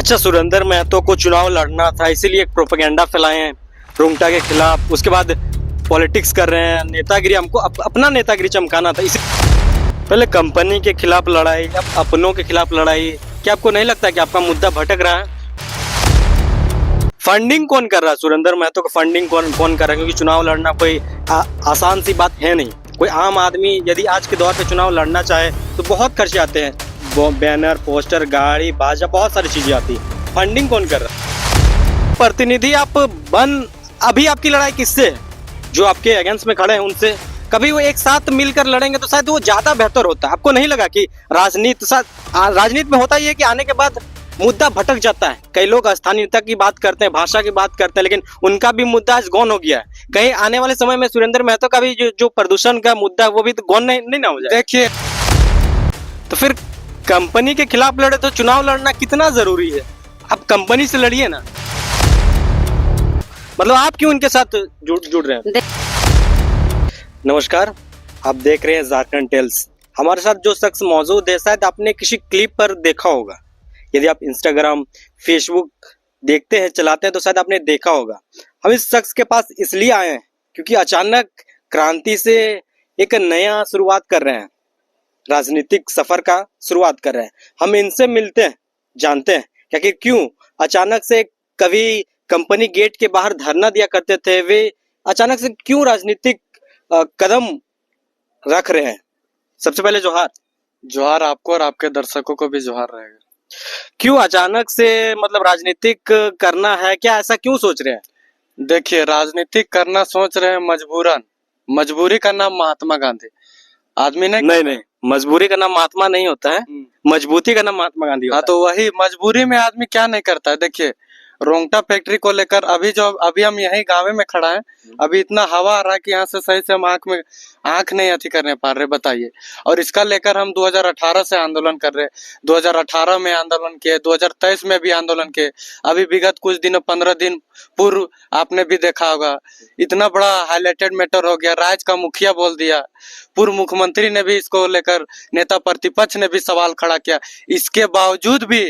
अच्छा, सुरेंद्र महतो को चुनाव लड़ना था, इसीलिए एक प्रोपेगेंडा फैलाए हैं रोंगटा के खिलाफ। उसके बाद पॉलिटिक्स कर रहे हैं, नेतागिरी, हमको अपना नेतागिरी चमकाना था। इसी पहले कंपनी के खिलाफ लड़ाई, अब अपनों के खिलाफ लड़ाई। क्या आपको नहीं लगता कि आपका मुद्दा भटक रहा है? फंडिंग कौन कर रहा है? सुरेंद्र महतो को फंडिंग कौन कर रहा है? क्योंकि चुनाव लड़ना कोई आसान सी बात है नहीं। कोई आम आदमी यदि आज के दौर पे चुनाव लड़ना चाहे तो बहुत खर्चे आते हैं, बैनर, पोस्टर, गाड़ी, बाजा, बहुत सारी चीजें आती है। फंडिंग कौन कर रहा है? प्रतिनिधि आप अभी आपकी लड़ाई किससे है? जो आपके अगेंस्ट में खड़े हैं उनसे। कभी वो एक साथ मिलकर लड़ेंगे तो शायद वो ज्यादा बेहतर होता है। आपको नहीं लगा कि राजनीति में होता ही है कि आने के बाद मुद्दा भटक जाता है। कई लोग स्थानीयता की बात करते हैं, भाषा की बात करते हैं, लेकिन उनका भी मुद्दा आज गौन हो गया है। कहीं आने वाले समय में सुरेंद्र महतो का भी जो प्रदूषण का मुद्दा है वो भी तो गौन नहीं ना हो जाए। देखिए, तो फिर कंपनी के खिलाफ लड़े तो चुनाव लड़ना कितना जरूरी है? आप कंपनी से लड़िए ना। मतलब आप क्यों इनके साथ जुड़ रहे हैं? नमस्कार, आप देख रहे हैं झारखंड टेल्स। हमारे साथ जो शख्स मौजूद है, शायद आपने किसी क्लिप पर देखा होगा। यदि आप इंस्टाग्राम, फेसबुक देखते हैं, चलाते हैं, तो शायद आपने देखा होगा। हम इस शख्स के पास इसलिए आए हैं क्योंकि अचानक क्रांति से एक नया शुरुआत कर रहे हैं, राजनीतिक सफर का शुरुआत कर रहे हैं। हम इनसे मिलते हैं, जानते हैं कि क्यों अचानक से कभी कंपनी गेट के बाहर धरना दिया करते थे, वे अचानक से क्यों राजनीतिक कदम रख रहे हैं। सबसे पहले जोहार आपको और आपके दर्शकों को भी जोहार रहेगा। क्यों अचानक से मतलब राजनीतिक करना है? क्या ऐसा क्यों सोच रहे हैं? देखिए, राजनीतिक करना सोच रहे हैं मजबूरन। मजबूरी का नाम महात्मा गांधी। आदमी ने नहीं, मजबूरी का नाम महात्मा नहीं होता है, मजबूती का नाम महात्मा गांधी होता है। तो वही मजबूरी में आदमी क्या नहीं करता है। देखिए, रोंगटा फैक्ट्री को लेकर अभी हम यही गाँव में खड़ा है। अभी इतना हवा आ रहा है कि यहाँ से सही से हम आंख नहीं अथी करने पा रहे, बताइए। और इसका लेकर हम 2018 से आंदोलन कर रहे हैं। 2018 में आंदोलन किए, 2023 में भी आंदोलन किए। अभी विगत कुछ दिनों 15 दिन पूर्व आपने भी देखा होगा, इतना बड़ा हाईलाइटेड मैटर हो गया, राज्य का मुखिया बोल दिया, पूर्व मुख्यमंत्री ने भी इसको लेकर, नेता प्रतिपक्ष ने भी सवाल खड़ा किया। इसके बावजूद भी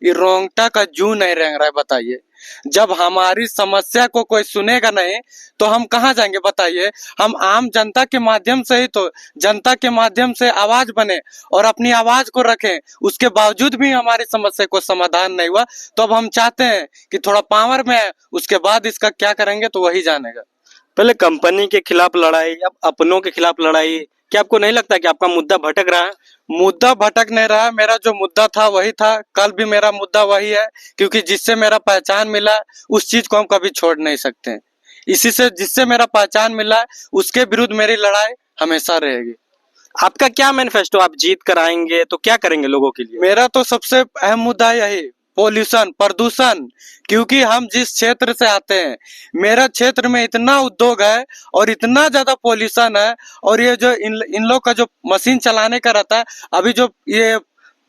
ये रोंगटा का जू नहीं रंग रहा है, बताइए। जब हमारी समस्या को कोई सुनेगा नहीं तो हम कहाँ जाएंगे, बताइए। हम आम जनता के माध्यम से ही तो, जनता के माध्यम से आवाज बने और अपनी आवाज को रखें। उसके बावजूद भी हमारी समस्या को समाधान नहीं हुआ, तो अब हम चाहते हैं कि थोड़ा पावर में है, उसके बाद इसका क्या करेंगे तो वही जानेगा। पहले कंपनी के खिलाफ लड़ाई, अब अपनों के खिलाफ लड़ाई। क्या आपको नहीं लगता कि आपका मुद्दा भटक रहा है? मुद्दा भटक नहीं रहा है। मेरा जो मुद्दा था वही था, कल भी मेरा मुद्दा वही है, क्योंकि जिससे मेरा पहचान मिला उस चीज को हम कभी छोड़ नहीं सकते। इसी से जिससे मेरा पहचान मिला उसके विरुद्ध मेरी लड़ाई हमेशा रहेगी। आपका क्या मैनिफेस्टो? आप जीत कर आएंगे तो क्या करेंगे लोगों के लिए? मेरा तो सबसे अहम मुद्दा यही, पोल्यूशन, प्रदूषण। क्योंकि हम जिस क्षेत्र से आते हैं, मेरा क्षेत्र में इतना उद्योग है और इतना ज्यादा पोल्यूशन है। और ये जो इन लोग का जो मशीन चलाने का रहता है, अभी जो ये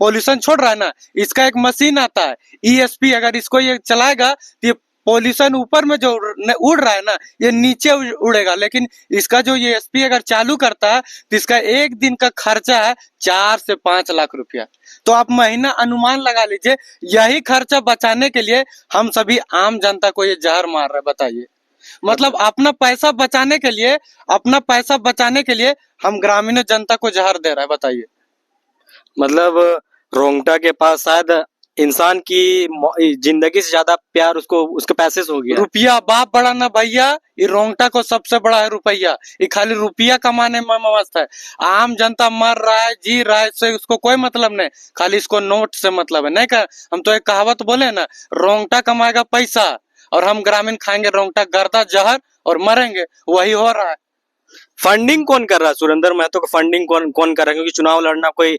पोल्यूशन छोड़ रहा है ना, इसका एक मशीन आता है ESP, अगर इसको ये चलाएगा तो ये पोल्यूशन ऊपर में जो उड़ रहा है ना, ये नीचे उड़ेगा। लेकिन इसका जो ये ESP अगर चालू करता है तो इसका एक दिन का खर्चा है 4 से 5 लाख रुपया। तो आप महीना अनुमान लगा लीजिए, यही खर्चा बचाने के लिए हम सभी आम जनता को ये जहर मार रहे हैं, बताइए। मतलब अपना पैसा बचाने के लिए हम ग्रामीण जनता को जहर दे रहा है, बताइए। मतलब रोंगटा के पास शायद इंसान की जिंदगी से ज्यादा प्यार उसके पैसे से हो गया। रुपया बाप बड़ा ना भैया, ये रोंगटा को सबसे बड़ा है रुपया। ये खाली रुपया कमाने में मस्त है। आम जनता मर रहा है, जी रहा है, इससे उसको कोई मतलब नहीं, खाली इसको नोट से मतलब है। नहीं का हम तो एक कहावत बोले ना, रोंगटा कमाएगा पैसा और हम ग्रामीण खाएंगे रोंगटा गर्दा जहर और मरेंगे। वही हो रहा है। फंडिंग कौन कर रहा है? सुरेंद्र महतो को फंडिंग कौन कर रहा है? क्योंकि चुनाव लड़ना कोई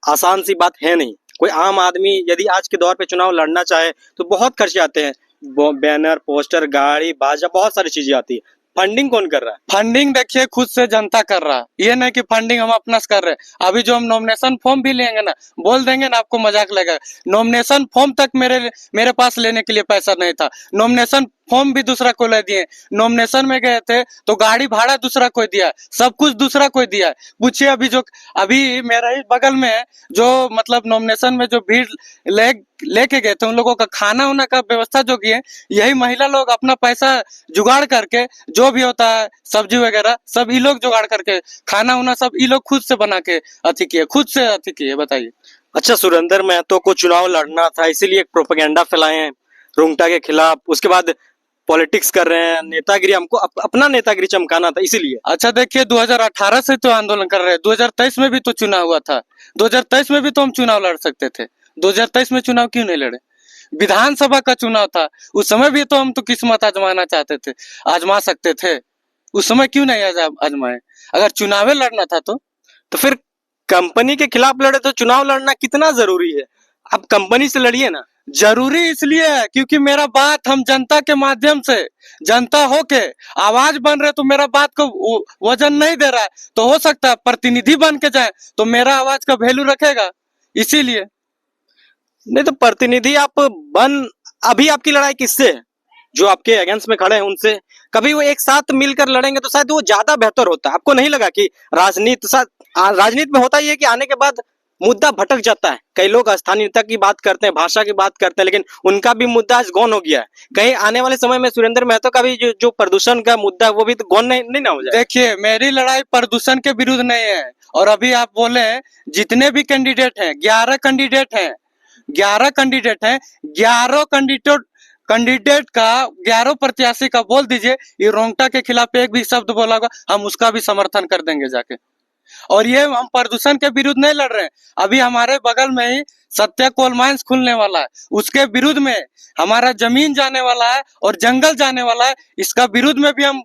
आसान सी बात है नहीं। कोई आम आदमी यदि आज के दौर पे चुनाव लड़ना चाहे तो बहुत खर्चे आते हैं, बैनर, पोस्टर, गाड़ी, बाजा, बहुत सारी चीजें आती है। फंडिंग कौन कर रहा है? फंडिंग देखिए खुद से जनता कर रहा है, ये नहीं कि फंडिंग हम अपना से कर रहे हैं। अभी जो हम नॉमिनेशन फॉर्म भी लेंगे ना, बोल देंगे ना, आपको मजाक लगेगा, नॉमिनेशन फॉर्म तक मेरे पास लेने के लिए पैसा नहीं था। नॉमिनेशन फॉर्म भी दूसरा को ले दिए, नॉमिनेशन में गए थे तो गाड़ी भाड़ा दूसरा कोई दिया, सब कुछ दूसरा कोई दिया। पूछिए अभी मेरा ही बगल में है, जो मतलब नॉमिनेशन में जो भीड़ लेके गए थे उन लोगों का खाना उना का व्यवस्था जो किए, यही महिला लोग अपना पैसा जुगाड़ करके, जो भी होता है सब्जी वगैरह सब ये लोग जुगाड़ करके, खाना उना सब ये लोग खुद से बना के अथी किए, खुद से अथी किए। बताइए। अच्छा, सुरेंद्र महतो को चुनाव लड़ना था, इसीलिए एक प्रोपेगेंडा फैलाए हैं रुंगटा के खिलाफ, उसके बाद पॉलिटिक्स कर रहे हैं, नेतागिरी, हमको अपना नेतागिरी चमकाना था इसीलिए। अच्छा देखिए, 2018 से तो आंदोलन कर रहे हैं, 2023 में भी तो चुनाव हुआ था, 2023 में भी तो हम चुनाव लड़ सकते थे, 2023 में चुनाव क्यों नहीं लड़े? विधानसभा का चुनाव था, उस समय भी तो हम तो किस्मत आजमाना चाहते थे, आजमा सकते थे, उस समय क्यों नहीं आजमाए? अगर चुनाव लड़ना था तो फिर कंपनी के खिलाफ लड़े तो चुनाव लड़ना कितना जरूरी है? आप कंपनी से लड़िए ना। जरूरी इसलिए है क्योंकि मेरा बात हम जनता के माध्यम से, जनता होके आवाज बन रहे, तो मेरा बात को वजन नहीं दे रहा है, तो हो सकता है प्रतिनिधि बन के जाए तो मेरा आवाज का वैल्यू रखेगा, इसीलिए। नहीं तो प्रतिनिधि आप अभी आपकी लड़ाई किससे है? जो आपके अगेंस्ट में खड़े हैं उनसे। कभी वो एक साथ मिलकर लड़ेंगे तो शायद वो ज्यादा बेहतर होता है। आपको नहीं लगा कि राजनीति में होता ही है कि आने के बाद मुद्दा भटक जाता है। कई लोग स्थानीयता की बात करते हैं, भाषा की बात करते हैं, लेकिन उनका भी मुद्दा आज गौन हो गया है। कहीं आने वाले समय में सुरेंद्र महतो का भी जो प्रदूषण का मुद्दा है वो भी तो गौन नहीं ना हो जाए। देखिए, मेरी लड़ाई प्रदूषण के विरुद्ध नहीं है, और अभी आप बोले जितने भी कैंडिडेट हैं, 11 कैंडिडेट हैं, 11 कैंडिडेट हैं, 11 कैंडिडेट का 11 प्रत्याशी का बोल दीजिए, ये रोंगटा के खिलाफ एक भी शब्द बोला होगा, हम उसका भी समर्थन कर देंगे जाके। और ये हम प्रदूषण के विरुद्ध नहीं लड़ रहे हैं। अभी हमारे बगल में ही सत्या कोल माइंस खुलने वाला है, उसके विरुद्ध में हमारा जमीन जाने वाला है और जंगल जाने वाला है, इसका विरुद्ध में भी हम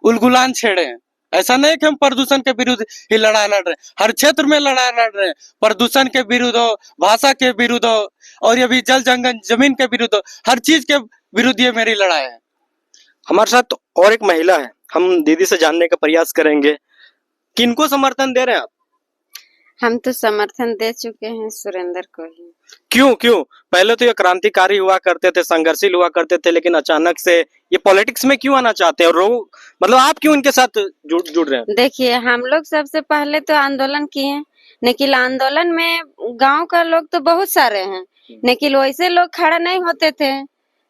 उलगुलान छेड़े हैं। ऐसा नहीं कि हम प्रदूषण के विरुद्ध ही लड़ाई लड़ रहे हैं, हर क्षेत्र में लड़ाई लड़ रहे हैं, प्रदूषण के विरुद्ध हो, भाषा के विरुद्ध हो, और ये भी जल जंगल जमीन के विरुद्ध हो, हर चीज के विरुद्ध ये मेरी लड़ाई है। हमारे साथ और एक महिला है, हम दीदी से जानने का प्रयास करेंगे, किनको समर्थन दे रहे हैं आप? हम तो समर्थन दे चुके हैं सुरेंद्र को ही। क्यों? पहले तो ये क्रांतिकारी हुआ करते थे, संघर्षशील हुआ करते थे, लेकिन अचानक से ये पॉलिटिक्स में क्यों आना चाहते हैं? और मतलब आप क्यों इनके साथ जुड़ रहे हैं? देखिए, हम लोग सबसे पहले तो आंदोलन किए, लेकिन आंदोलन में गांव का लोग तो बहुत सारे हैं, लेकिन वैसे लोग खड़ा नहीं होते थे,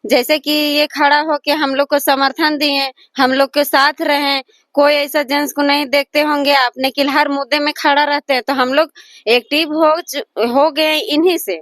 जैसे कि ये खड़ा होके हम लोग को समर्थन दिए, हम लोग के साथ रहे। कोई ऐसा जेंट्स को नहीं देखते होंगे आप, लेकिन हर मुद्दे में खड़ा रहते हैं, तो हम लोग एक्टिव हो गए इन्हीं से।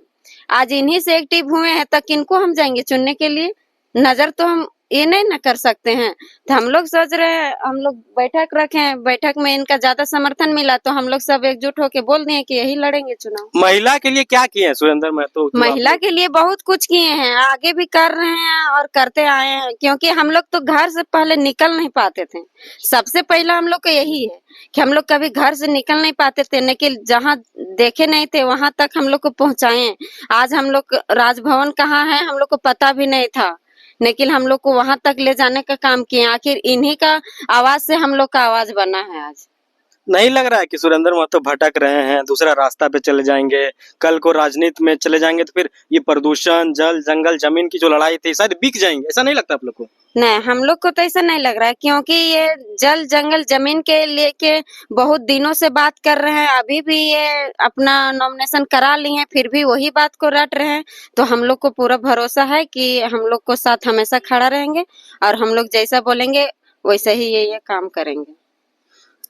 आज इन्हीं से एक्टिव हुए हैं, तो किनको हम जाएंगे चुनने के लिए? नजर तो हम ये नहीं न कर सकते हैं। तो हम लोग सोच रहे हैं, हम लोग बैठक रखें, बैठक में इनका ज्यादा समर्थन मिला तो हम लोग सब एकजुट होके बोल दिए कि यही लड़ेंगे चुनाव। महिला के लिए क्या किए हैं सुरेंद्र महतो? महिला के लिए बहुत कुछ किए हैं, आगे भी कर रहे हैं और करते आए हैं, क्योंकि हम लोग तो घर से पहले निकल नहीं पाते थे। सबसे पहला हम लोग का यही है कि हम लोग कभी घर से निकल नहीं पाते थे, लेकिन जहाँ देखे नहीं थे वहां तक हम लोग को पहुंचाए। आज हम लोग राजभवन कहाँ है हम लोग को पता भी नहीं था, लेकिन हम लोग को वहां तक ले जाने का काम किए। आखिर इन्हीं का आवाज से हम लोग का आवाज बना है। आज नहीं लग रहा है कि सुरेंद्र महतो भटक रहे हैं, दूसरा रास्ता पे चले जाएंगे, कल को राजनीति में चले जाएंगे तो फिर ये प्रदूषण, जल जंगल जमीन की जो लड़ाई थी शायद बिक जाएंगे? ऐसा नहीं लगता आप लोग को? नहीं, हम लोग को तो ऐसा नहीं लग रहा है, क्योंकि ये जल जंगल जमीन के लेके बहुत दिनों से बात कर रहे हैं। अभी भी ये अपना नॉमिनेशन करा लिए हैं, फिर भी वही बात को रट रहे हैं। तो हम लोग को पूरा भरोसा है कि हम लोग को साथ हमेशा खड़ा रहेंगे, और हम लोग जैसा बोलेंगे वैसा ही ये काम करेंगे।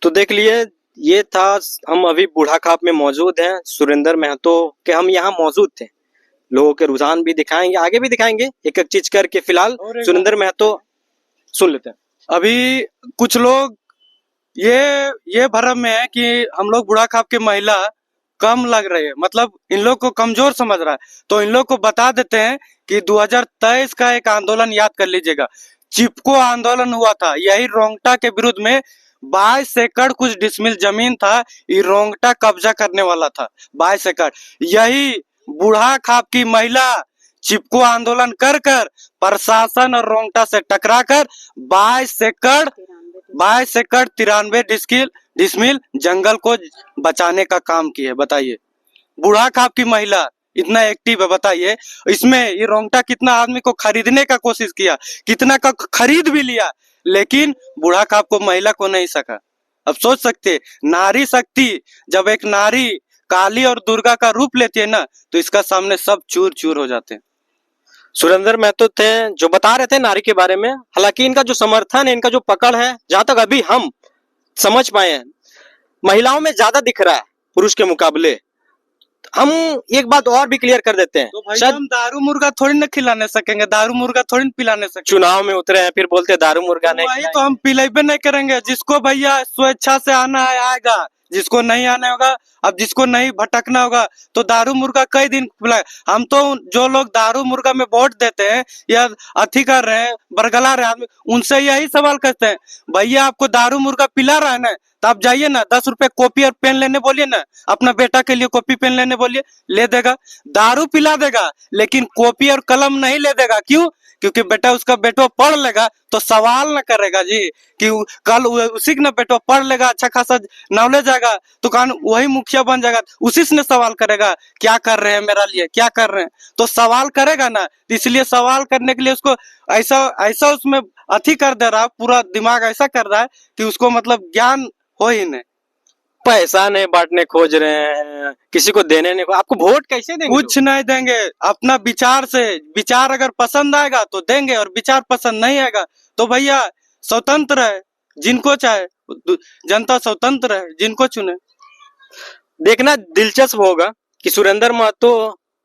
तो देख लिए, ये था, हम अभी बूढ़ा खाप में मौजूद हैं, सुरेंद्र महतो के हम यहाँ मौजूद थे। लोगों के रुझान भी दिखाएंगे, आगे भी दिखाएंगे एक एक चीज करके। फिलहाल सुरेंद्र महतो सुन लेते हैं। अभी कुछ लोग ये भ्रम में है कि हम लोग बूढ़ा खाप की महिला कम लग रही है, मतलब इन लोग को कमजोर समझ रहा है। तो इन लोग को बता देते हैं कि 2023 का एक आंदोलन याद कर लीजिएगा। चिपको आंदोलन हुआ था, यही रोंगटा के विरुद्ध में 22 एकड़ कुछ डिसमिल जमीन था, ये रोंगटा कब्जा करने वाला था 22 एकड़। यही बूढ़ा खाप की महिला चिपको आंदोलन कर प्रशासन और रोंगटा से टकरा कर 22 एकड़ 93 डिसमिल जंगल को बचाने का काम की है। बताइए, बूढ़ा खाप की महिला इतना एक्टिव है, बताइए। इसमें ये रोंगटा कितना आदमी को खरीदने का कोशिश किया, कितना का खरीद भी लिया, लेकिन बूढ़ा खाप को, महिला को नहीं सका। अब सोच सकते, नारी शक्ति, जब एक नारी काली और दुर्गा का रूप लेती है ना, तो इसका सामने सब चूर चूर हो जाते हैं। सुरेंद्र महतो थे जो बता रहे थे नारी के बारे में। हालांकि इनका जो समर्थन है, इनका जो पकड़ है, जहां तक अभी हम समझ पाए हैं, महिलाओं में ज्यादा दिख रहा है पुरुष के मुकाबले। हम एक बात और भी क्लियर कर देते हैं, तो भाई शायद हम दारू मुर्गा थोड़ी ना खिलाने सकेंगे, दारू मुर्गा थोड़ी ना पिलाने सकेंगे। चुनाव में उतरे हैं फिर बोलते दारू मुर्गा नहीं वही तो हम पिलाइबे नहीं करेंगे। जिसको भैया स्वेच्छा से आना है आएगा, जिसको नहीं आने होगा, अब जिसको नहीं भटकना होगा तो दारू मुर्गा कई दिन पिलाए। हम तो जो लोग दारू मुर्गा में वोट देते हैं या अथी कर रहे हैं, बरगला रहे आदमी, उनसे यही सवाल करते हैं, भैया आपको दारू मुर्गा पिला रहा है ना, तो आप जाइए ना 10 रुपए कॉपी और पेन लेने बोलिए ना, अपना बेटा के लिए कॉपी पेन लेने बोलिए, ले देगा। दारू पिला देगा लेकिन कॉपी और कलम नहीं ले देगा। क्यों? क्योंकि बेटा, उसका बेटो पढ़ लेगा तो सवाल न करेगा जी, कि कल उसी ने बेटो पढ़ लेगा, अच्छा खासा नॉलेज आएगा तो कान वही मुखिया बन जाएगा, उसी से सवाल करेगा क्या कर रहे हैं मेरा लिए, क्या कर रहे हैं, तो सवाल करेगा ना। इसलिए सवाल करने के लिए उसको ऐसा ऐसा उसमें अथी कर दे रहा है, पूरा दिमाग ऐसा कर रहा है कि उसको मतलब ज्ञान हो ही नहीं। पैसा नहीं बांटने खोज रहे हैं, किसी को देने नहीं। आपको वोट कैसे देंगे? कुछ नहीं देंगे, अपना विचार से। विचार अगर पसंद आएगा तो देंगे, और विचार पसंद नहीं आएगा तो भैया स्वतंत्र है, जिनको चाहे जनता स्वतंत्र है, जिनको चुने। देखना दिलचस्प होगा कि सुरेंद्र महतो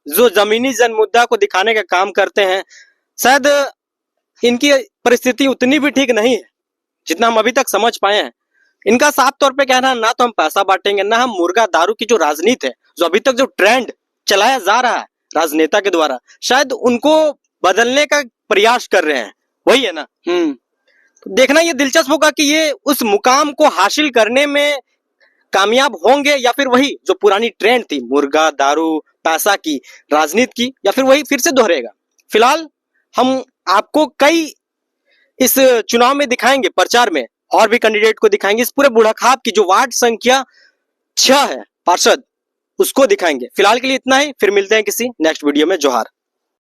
जो जमीनी जन मुद्दा को दिखाने का काम करते हैं, शायद इनकी परिस्थिति उतनी भी ठीक नहीं है जितना हम अभी तक समझ पाए हैं। इनका साफ तौर पे कहना, ना तो हम पैसा बांटेंगे, ना हम मुर्गा दारू की जो राजनीति है, जो अभी तक जो ट्रेंड चलाया जा रहा है राजनेता के द्वारा, शायद उनको बदलने का प्रयास कर रहे हैं। वही है ना। तो देखना ये दिलचस्प होगा कि ये उस मुकाम को हासिल करने में कामयाब होंगे या फिर वही जो पुरानी ट्रेंड थी, मुर्गा दारू पैसा की राजनीति की, या फिर वही फिर से दोहरेगा। फिलहाल हम आपको कई इस चुनाव में दिखाएंगे, प्रचार में और भी कैंडिडेट को दिखाएंगे। इस पूरे बुढ़ाखाप की जो वार्ड संख्या 6 है पार्षद, उसको दिखाएंगे। फिलहाल के लिए इतना ही, फिर मिलते हैं किसी नेक्स्ट वीडियो में। जोहार।